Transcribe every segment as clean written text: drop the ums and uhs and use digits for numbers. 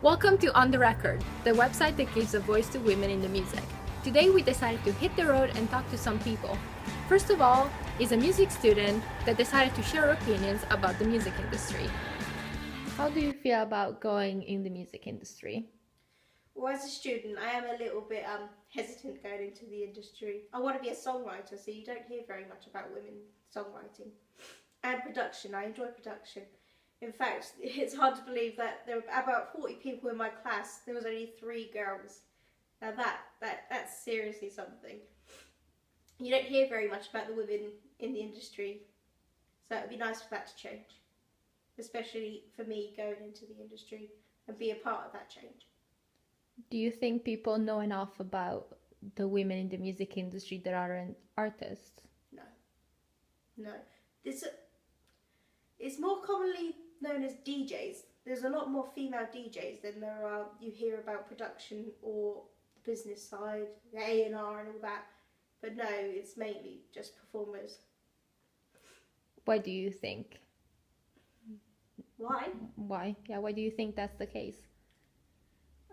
Welcome to On The Record, the website that gives a voice to women in the music. Today we decided to hit the road and talk to some people. First of all is a music student that decided to share her opinions about the music industry. How do you feel about going in the music industry? Well, as a student, I am a little bit hesitant going into the industry. I want to be a songwriter, so you don't hear very much about women songwriting. And production, I enjoy production. In fact, it's hard to believe that there were about 40 people in my class, there was only 3 girls. Now that's seriously something. You don't hear very much about the women in the industry, so it would be nice for that to change. Especially for me going into the industry and be a part of that change. Do you think people know enough about the women in the music industry that aren't artists? No. It's more commonly known as DJs. There's a lot more female DJs than there are you hear about production or the business side, the A&R and all that. But no, it's mainly just performers. Why do you think? Why? Why? Yeah, why do you think that's the case?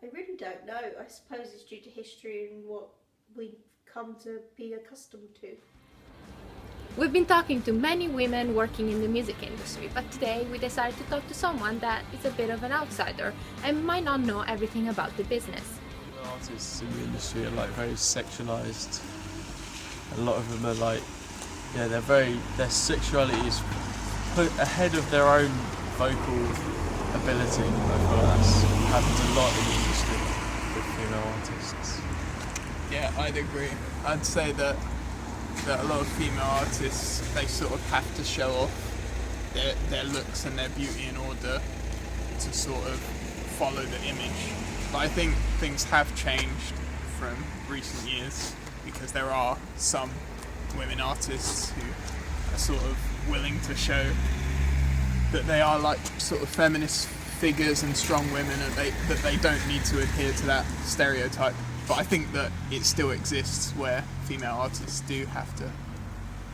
I really don't know. I suppose it's due to history and what we've come to be accustomed to. We've been talking to many women working in the music industry, but today we decided to talk to someone that is a bit of an outsider and might not know everything about the business. Artists in the industry are very sexualized. A lot of them are their sexuality is put ahead of their own vocal ability. I feel that happens a lot in the industry with female artists. Yeah, I'd agree. I'd say that a lot of female artists, they sort of have to show off their looks and their beauty in order to sort of follow the image. But I think things have changed from recent years because there are some women artists who are sort of willing to show that they are sort of feminist figures and strong women and that they don't need to adhere to that stereotype. But I think that it still exists where female artists do have to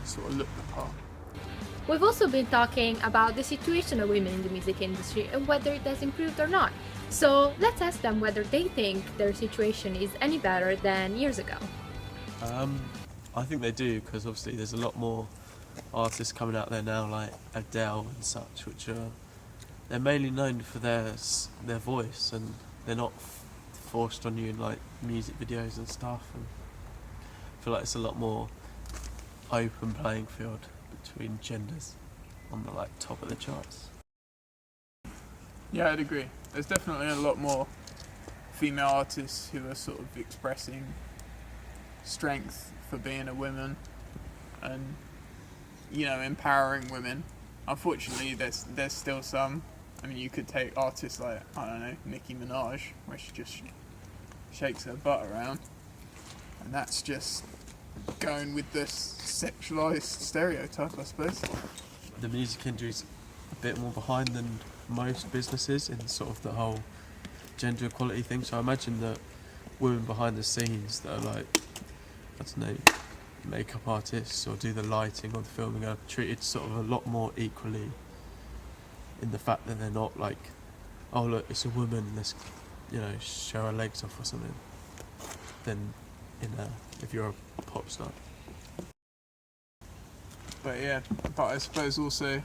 sort of look the part. We've also been talking about the situation of women in the music industry and whether it has improved or not. So let's ask them whether they think their situation is any better than years ago. I think they do, because obviously there's a lot more artists coming out there now, like Adele and such, which they're mainly known for their voice, and they're not forced on you in music videos and stuff. And I feel like it's a lot more open playing field between genders on the top of the charts. Yeah, I'd agree. There's definitely a lot more female artists who are sort of expressing strength for being a woman and empowering women. Unfortunately, there's still some. I mean, you could take artists like, I don't know, Nicki Minaj, where she just shakes her butt around, and that's just going with the sexualized stereotype, I suppose. The music industry's a bit more behind than most businesses in sort of the whole gender equality thing, so I imagine that women behind the scenes that are I don't know, makeup artists or do the lighting or the filming are treated sort of a lot more equally in the fact that they're not oh look, it's a woman, let's show her legs off or something, than if you're a pop star. But I suppose also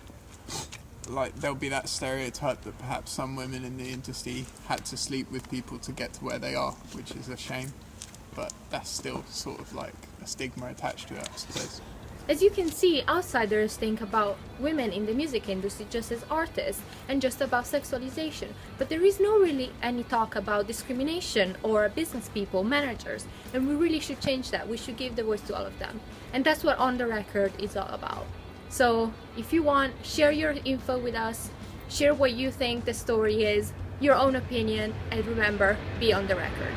there'll be that stereotype that perhaps some women in the industry had to sleep with people to get to where they are, which is a shame. But that's still sort of a stigma attached to it, I suppose. As you can see, outsiders think about women in the music industry just as artists and just about sexualization, but there is no really any talk about discrimination or business people, managers, and we really should change that. We should give the voice to all of them, and that's what On The Record is all about. So if you want, share your info with us, share what you think the story is, your own opinion, and remember, be on the record.